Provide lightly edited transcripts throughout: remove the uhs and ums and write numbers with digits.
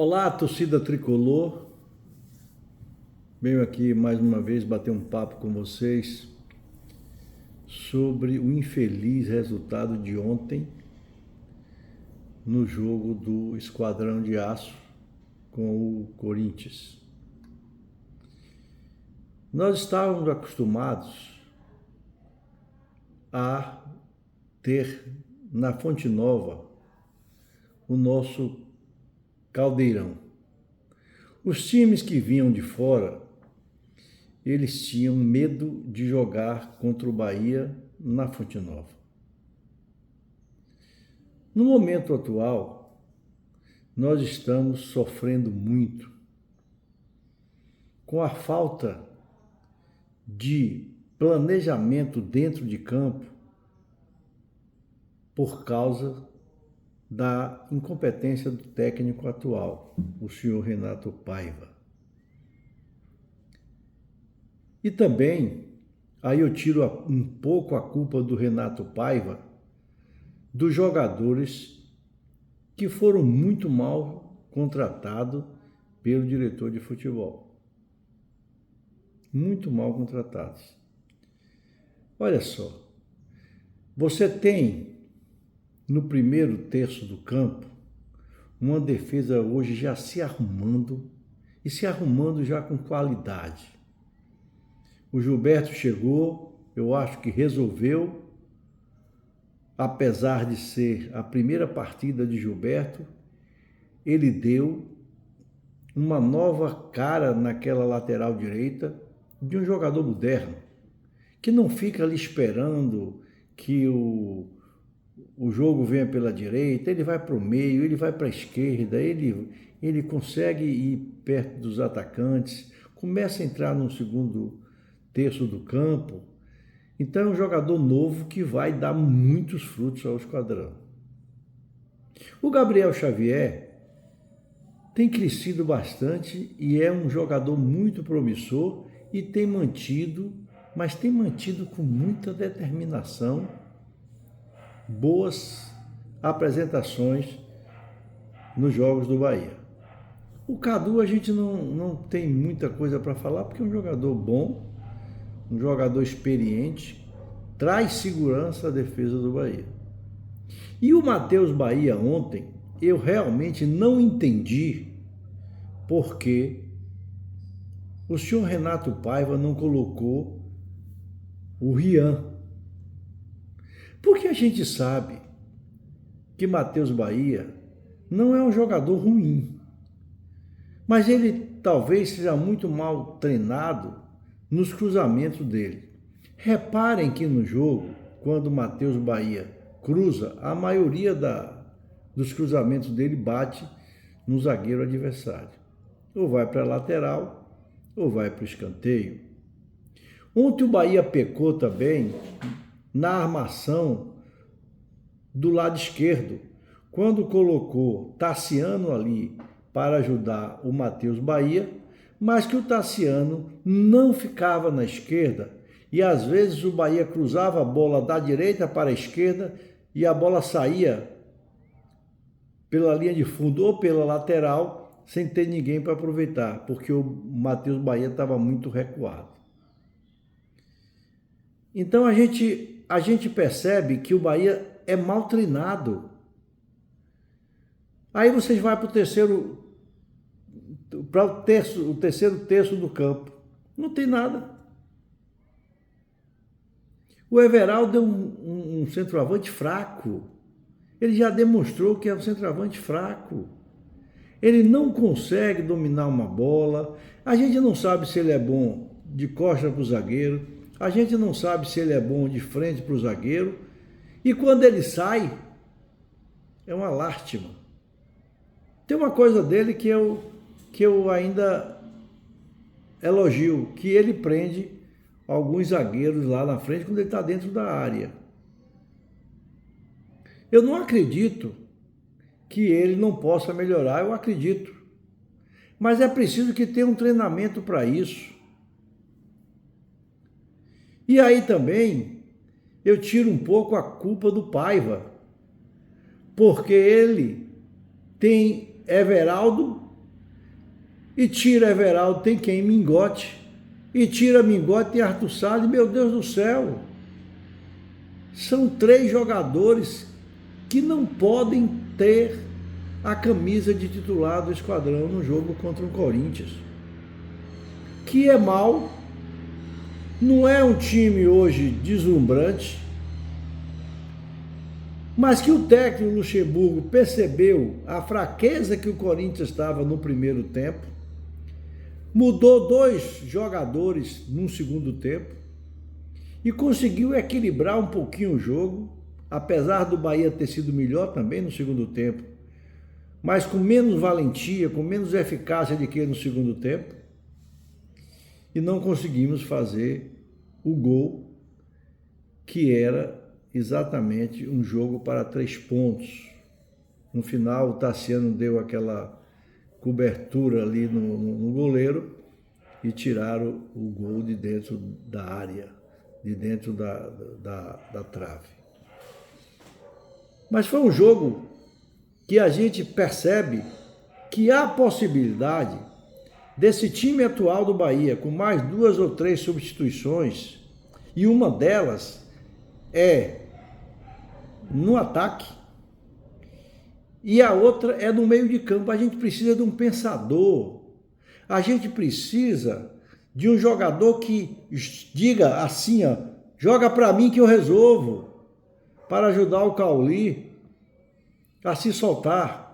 Olá, torcida tricolor. Venho aqui mais uma vez bater um papo com vocês sobre o infeliz resultado de ontem no jogo do Esquadrão de Aço com o Corinthians. Nós estávamos acostumados a ter na Fonte Nova o nosso caldeirão. Os times que vinham de fora, eles tinham medo de jogar contra o Bahia na Fonte Nova. No momento atual, nós estamos sofrendo muito com a falta de planejamento dentro de campo por causa da incompetência do técnico atual, o senhor Renato Paiva. E também, aí eu tiro um pouco a culpa do Renato Paiva, dos jogadores que foram muito mal contratados pelo diretor de futebol. Muito mal contratados. Olha só, você tem no primeiro terço do campo uma defesa hoje já se arrumando e se arrumando já com qualidade. O Gilberto chegou, eu acho que resolveu, apesar de ser a primeira partida de Gilberto, ele deu uma nova cara naquela lateral direita de um jogador moderno, que não fica ali esperando que o jogo venha pela direita, ele vai para o meio, ele vai para a esquerda, ele consegue ir perto dos atacantes, começa a entrar no segundo terço do campo. Então é um jogador novo que vai dar muitos frutos ao Esquadrão. O Gabriel Xavier tem crescido bastante e é um jogador muito promissor e tem mantido, mas tem mantido com muita determinação, boas apresentações nos jogos do Bahia. O Cadu a gente não tem muita coisa para falar porque é um jogador bom, um jogador experiente, traz segurança à defesa do Bahia. E o Matheus Bahia ontem, eu realmente não entendi por que o senhor Renato Paiva não colocou o Rian. Porque a gente sabe que Matheus Bahia não é um jogador ruim, mas ele talvez seja muito mal treinado nos cruzamentos dele. Reparem que no jogo, quando o Matheus Bahia cruza, a maioria dos cruzamentos dele bate no zagueiro adversário. Ou vai para a lateral, ou vai para o escanteio. Ontem o Bahia pecou também na armação do lado esquerdo, quando colocou Tassiano ali para ajudar o Matheus Bahia, mas que o Tassiano não ficava na esquerda e às vezes o Bahia cruzava a bola da direita para a esquerda e a bola saía pela linha de fundo ou pela lateral sem ter ninguém para aproveitar, porque o Matheus Bahia estava muito recuado. Então a gente percebe que o Bahia é mal treinado. Aí vocês vão para o terceiro terço do campo. Não tem nada. O Everaldo é um centroavante fraco. Ele já demonstrou que é um centroavante fraco. Ele não consegue dominar uma bola. A gente não sabe se ele é bom de costa para o zagueiro. A gente não sabe se ele é bom de frente para o zagueiro. E quando ele sai, é uma lástima. Tem uma coisa dele que eu ainda elogio, que ele prende alguns zagueiros lá na frente quando ele está dentro da área. Eu não acredito que ele não possa melhorar, eu acredito. Mas é preciso que tenha um treinamento para isso. E aí também eu tiro um pouco a culpa do Paiva, porque ele tem Everaldo E tira Everaldo, tem quem? Mingote. E tira Mingote, tem Arthur Salles. Meu Deus do céu! São 3 jogadores que não podem ter a camisa de titular do esquadrão no jogo contra o Corinthians. Que é mal, não é um time hoje deslumbrante, mas que o técnico Luxemburgo percebeu a fraqueza que o Corinthians estava no primeiro tempo, mudou 2 jogadores no segundo tempo e conseguiu equilibrar um pouquinho o jogo, apesar do Bahia ter sido melhor também no segundo tempo, mas com menos valentia, com menos eficácia do que no segundo tempo, e não conseguimos fazer o gol, que era exatamente um jogo para 3 pontos. No final, o Tassiano deu aquela cobertura ali no goleiro e tiraram o gol de dentro da área, de dentro da trave. Mas foi um jogo que a gente percebe que há possibilidade desse time atual do Bahia, com mais 2 ou 3 substituições, e uma delas é no ataque, e a outra é no meio de campo. A gente precisa de um pensador, a gente precisa de um jogador que diga assim, ó, joga para mim que eu resolvo, para ajudar o Cauli a se soltar.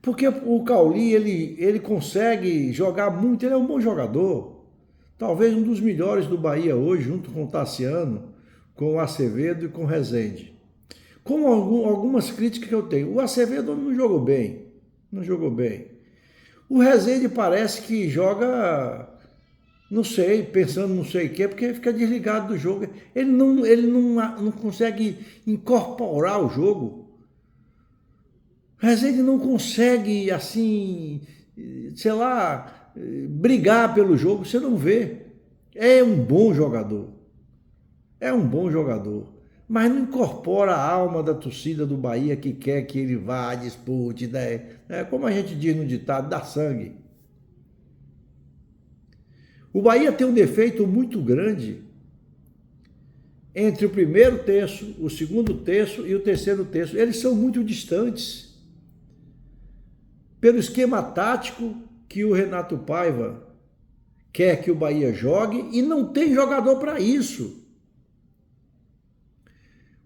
Porque o Cauli, ele consegue jogar muito, ele é um bom jogador. Talvez um dos melhores do Bahia hoje, junto com o Tassiano, com o Acevedo e com o Rezende. Com algumas críticas que eu tenho. O Acevedo não jogou bem. Não jogou bem. O Rezende parece que joga, não sei, pensando não sei o quê, porque fica desligado do jogo. Ele não consegue incorporar o jogo. Rezende não consegue, assim, sei lá, brigar pelo jogo, você não vê. É um bom jogador. É um bom jogador. Mas não incorpora a alma da torcida do Bahia que quer que ele vá, dispute, né? Como a gente diz no ditado, dá sangue. O Bahia tem um defeito muito grande entre o primeiro terço, o segundo terço e o terceiro terço. Eles são muito distantes. Pelo esquema tático que o Renato Paiva quer que o Bahia jogue, e não tem jogador para isso.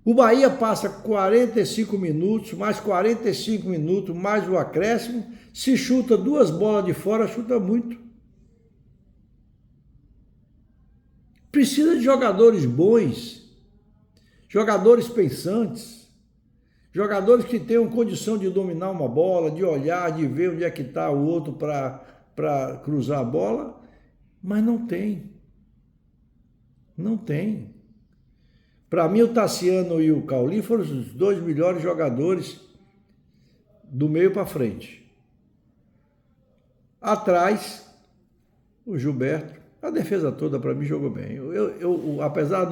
O Bahia passa 45 minutos, mais 45 minutos, mais o acréscimo, se chuta 2 bolas de fora, chuta muito. Precisa de jogadores bons, jogadores pensantes, jogadores que tenham condição de dominar uma bola, de olhar, de ver onde é que está o outro para cruzar a bola, mas não tem. Não tem. Para mim, o Tassiano e o Cauli foram os 2 melhores jogadores do meio para frente. Atrás, o Gilberto, a defesa toda para mim jogou bem. Apesar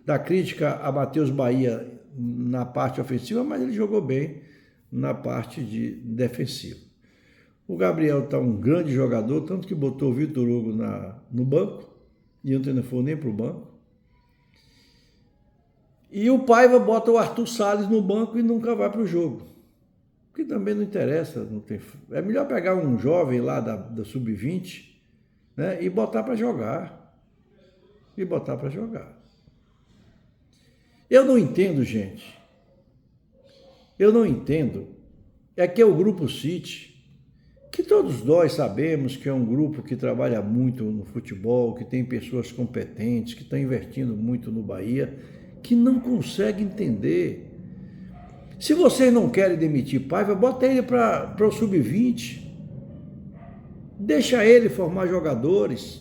da crítica a Matheus Bahia na parte ofensiva, mas ele jogou bem na parte defensiva. O Gabriel está um grande jogador, tanto que botou o Vitor Hugo no banco, e ontem não foi nem para o banco. E o Paiva bota o Arthur Salles no banco e nunca vai para o jogo. Que também não interessa. É melhor pegar um jovem lá da Sub-20, né, e botar para jogar. Eu não entendo, gente. Eu não entendo. É que é o Grupo City, que todos nós sabemos que é um grupo que trabalha muito no futebol, que tem pessoas competentes, que está investindo muito no Bahia, que não consegue entender. Se vocês não querem demitir Paiva, bota ele para o Sub-20. Deixa ele formar jogadores.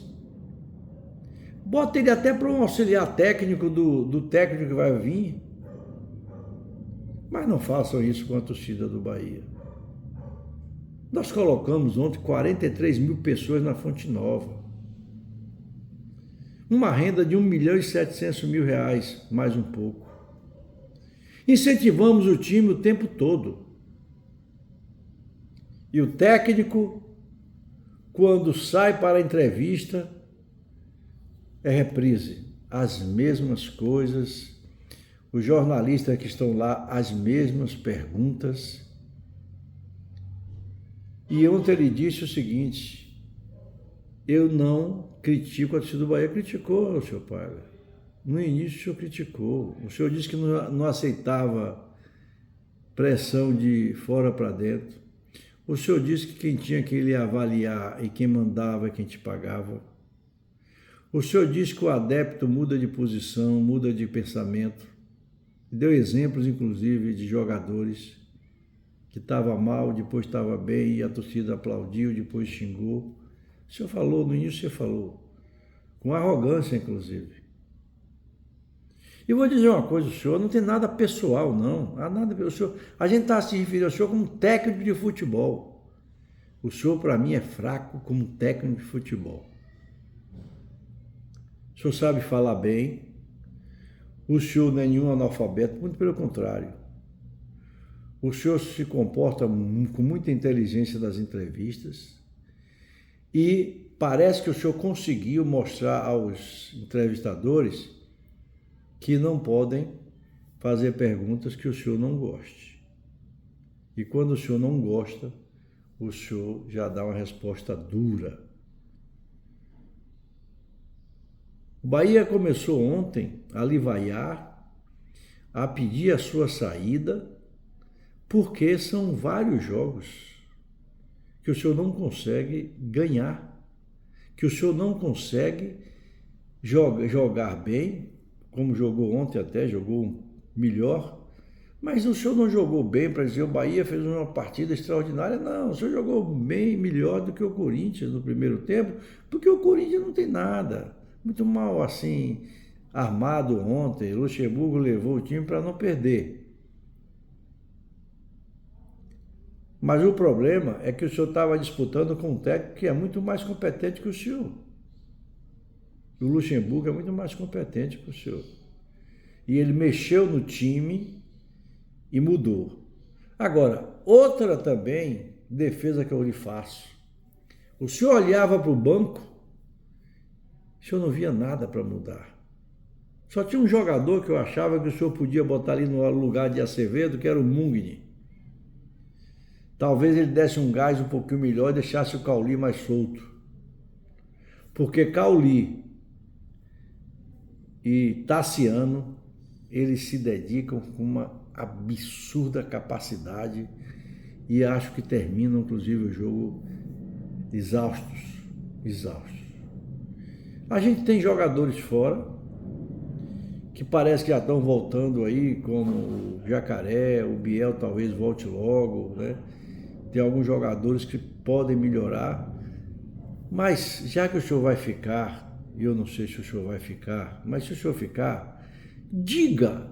Bota ele até para um auxiliar técnico do técnico que vai vir. Mas não façam isso com a torcida do Bahia. Nós colocamos ontem 43 mil pessoas na Fonte Nova. Uma renda de R$1.700.000, mais um pouco. Incentivamos o time o tempo todo. E o técnico, quando sai para a entrevista, é reprise, as mesmas coisas, os jornalistas que estão lá, as mesmas perguntas. E ontem ele disse o seguinte: eu não critico a torcida do Bahia. Criticou, senhor Paiva. No início o senhor criticou. O senhor disse que não aceitava pressão de fora para dentro. O senhor disse que quem tinha que lhe avaliar e quem mandava é quem te pagava. O senhor disse que o adepto muda de posição, muda de pensamento. Deu exemplos, inclusive, de jogadores que estava mal, depois estava bem, e a torcida aplaudiu, depois xingou. O senhor falou, no início você falou, com arrogância, inclusive. E vou dizer uma coisa, o senhor não tem nada pessoal, não. A gente está se referindo ao senhor como técnico de futebol. O senhor, para mim, é fraco como técnico de futebol. O senhor sabe falar bem. O senhor não é nenhum analfabeto, muito pelo contrário. O senhor se comporta com muita inteligência nas entrevistas e parece que o senhor conseguiu mostrar aos entrevistadores que não podem fazer perguntas que o senhor não goste. E quando o senhor não gosta, o senhor já dá uma resposta dura. O Bahia começou ontem a lhe vaiar, a pedir a sua saída, porque são vários jogos que o senhor não consegue ganhar, que o senhor não consegue jogar bem, como jogou ontem até, jogou melhor, mas o senhor não jogou bem para dizer o Bahia fez uma partida extraordinária. Não, o senhor jogou bem, melhor do que o Corinthians no primeiro tempo, porque o Corinthians não tem nada. Muito mal assim, armado ontem. Luxemburgo levou o time para não perder. Mas o problema é que o senhor estava disputando com um técnico que é muito mais competente que o senhor. O Luxemburgo é muito mais competente que o senhor. E ele mexeu no time e mudou. Agora, outra também defesa que eu lhe faço. O senhor olhava para o banco, o senhor não via nada para mudar. Só tinha um jogador que eu achava que o senhor podia botar ali no lugar de Acevedo, que era o Mugni. Talvez ele desse um gás um pouquinho melhor e deixasse o Cauli mais solto. Porque Cauli e Tassiano, eles se dedicam com uma absurda capacidade e acho que terminam, inclusive, o jogo exaustos. A gente tem jogadores fora que parece que já estão voltando aí, como o Jacaré, o Biel talvez volte logo, né? Tem alguns jogadores que podem melhorar, mas já que o senhor vai ficar, e eu não sei se o senhor vai ficar, mas se o senhor ficar, diga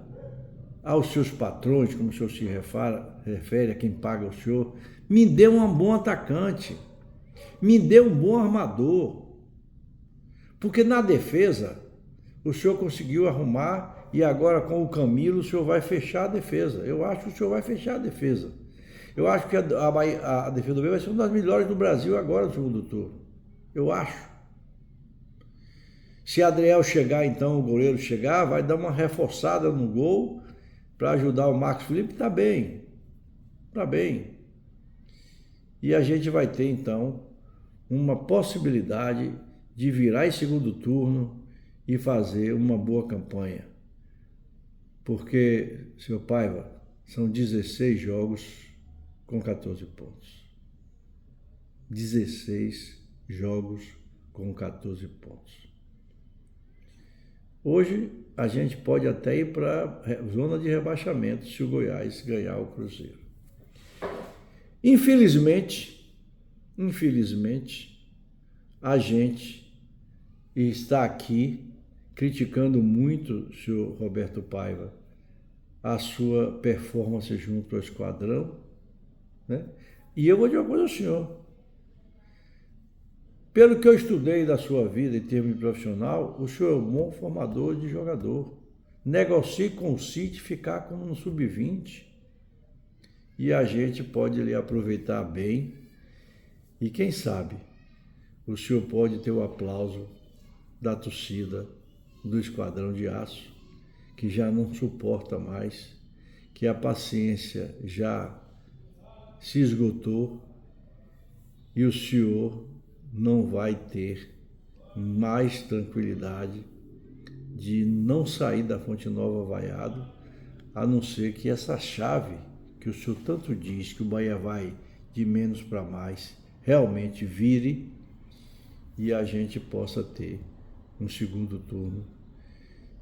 aos seus patrões, como o senhor se refere a quem paga o senhor, me dê um bom atacante, me dê um bom armador, porque na defesa o senhor conseguiu arrumar e agora com o Camilo o senhor vai fechar a defesa. Eu acho que o senhor vai fechar a defesa. Eu acho que a defesa do Bahia vai ser uma das melhores do Brasil agora no segundo turno. Eu acho. Se Adriel chegar, então, o goleiro chegar, vai dar uma reforçada no gol para ajudar o Marcos Felipe, tá bem. Tá bem. E a gente vai ter, então, uma possibilidade de virar em segundo turno e fazer uma boa campanha. Porque, senhor Paiva, são 16 jogos com 14 pontos. 16 jogos com 14 pontos. Hoje a gente pode até ir para a zona de rebaixamento se o Goiás ganhar o Cruzeiro. Infelizmente, a gente está aqui criticando muito, senhor Roberto Paiva, a sua performance junto ao esquadrão, né? E eu vou dizer uma coisa ao senhor. Pelo que eu estudei da sua vida em termos profissional, o senhor é um bom formador de jogador. Negocie com o City ficar como no sub-20 e a gente pode lhe aproveitar bem e quem sabe o senhor pode ter o aplauso da torcida do Esquadrão de Aço, que já não suporta mais, que a paciência já se esgotou e o senhor não vai ter mais tranquilidade de não sair da Fonte Nova vaiado, a não ser que essa chave que o senhor tanto diz que o Bahia vai de menos para mais, realmente vire e a gente possa ter um segundo turno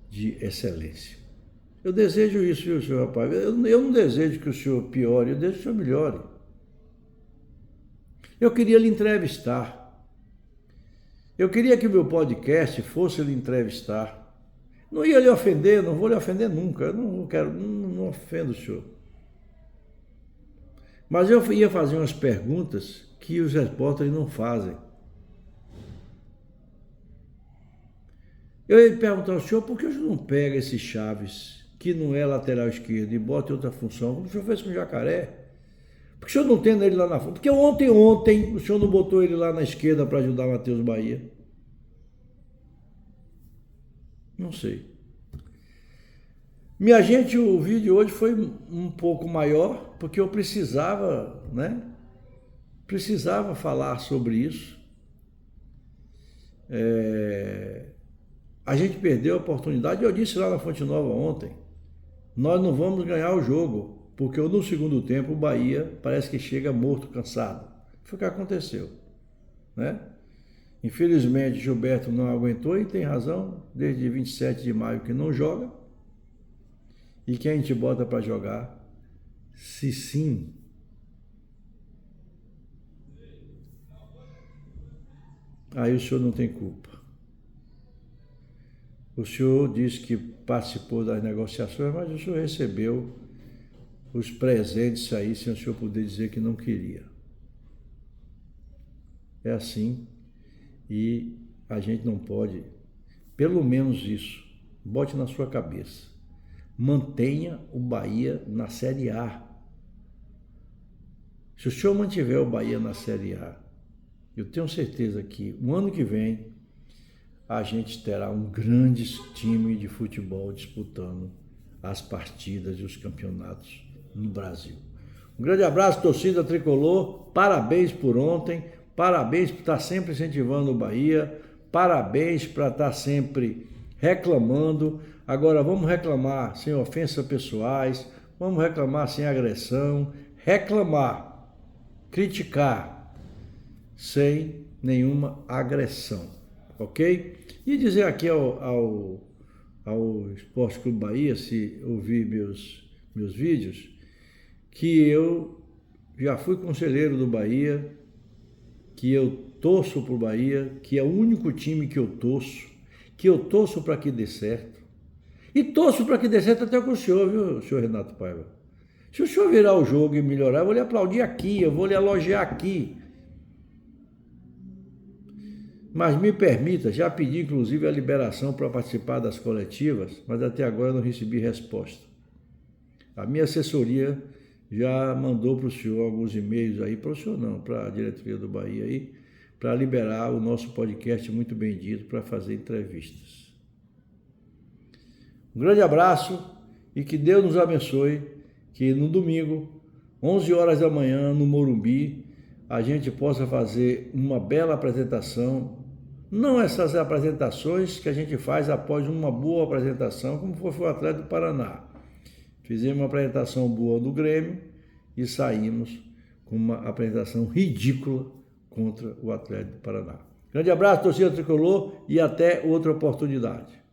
de excelência. Eu desejo isso, viu, senhor rapaz? Eu não desejo que o senhor piore, eu desejo que o senhor melhore. Eu queria lhe entrevistar. Eu queria que o meu podcast fosse lhe entrevistar. Não ia lhe ofender, não vou lhe ofender nunca. Eu não quero, não ofendo o senhor. Mas eu ia fazer umas perguntas que os repórteres não fazem. Eu ia perguntar ao senhor por que o senhor não pega esse Chaves, que não é lateral esquerdo, e bota em outra função, como o senhor fez com o Jacaré? Por que o senhor não tem ele lá na frente? Porque ontem o senhor não botou ele lá na esquerda para ajudar o Matheus Bahia? Não sei. Minha gente, o vídeo hoje foi um pouco maior, porque eu precisava, né? Precisava falar sobre isso. A gente perdeu a oportunidade, eu disse lá na Fonte Nova ontem, nós não vamos ganhar o jogo, porque no segundo tempo o Bahia parece que chega morto, cansado. Foi o que aconteceu, né? Infelizmente Gilberto não aguentou e tem razão, desde 27 de maio que não joga. E quem a gente bota para jogar? Se sim, aí o senhor não tem culpa. O senhor disse que participou das negociações, mas o senhor recebeu os presentes aí sem o senhor poder dizer que não queria. É assim e a gente não pode, pelo menos isso, bote na sua cabeça. Mantenha o Bahia na Série A. Se o senhor mantiver o Bahia na Série A, eu tenho certeza que o ano que vem a gente terá um grande time de futebol disputando as partidas e os campeonatos no Brasil. Um grande abraço, torcida tricolor, parabéns por ontem, parabéns por estar sempre incentivando o Bahia, parabéns por estar sempre reclamando. Agora vamos reclamar sem ofensas pessoais, vamos reclamar sem agressão, reclamar, criticar, sem nenhuma agressão, ok? E dizer aqui ao Esporte Clube Bahia, se ouvir meus vídeos, que eu já fui conselheiro do Bahia, que eu torço para o Bahia, que é o único time que eu torço para que dê certo. E torço para que dê certo até com o senhor, viu, senhor Renato Paiva? Se o senhor virar o jogo e melhorar, eu vou lhe aplaudir aqui, eu vou lhe elogiar aqui. Mas me permita, já pedi inclusive a liberação para participar das coletivas, mas até agora eu não recebi resposta. A minha assessoria já mandou para o senhor alguns e-mails aí, para o senhor não, para a diretoria do Bahia aí, para liberar o nosso podcast Muito Bem Dito para fazer entrevistas. Um grande abraço e que Deus nos abençoe, que no domingo, 11 horas da manhã, no Morumbi, a gente possa fazer uma bela apresentação, não essas apresentações que a gente faz após uma boa apresentação, como foi o Atlético do Paraná. Fizemos uma apresentação boa do Grêmio e saímos com uma apresentação ridícula contra o Atlético do Paraná. Grande abraço, torcida tricolor, e até outra oportunidade.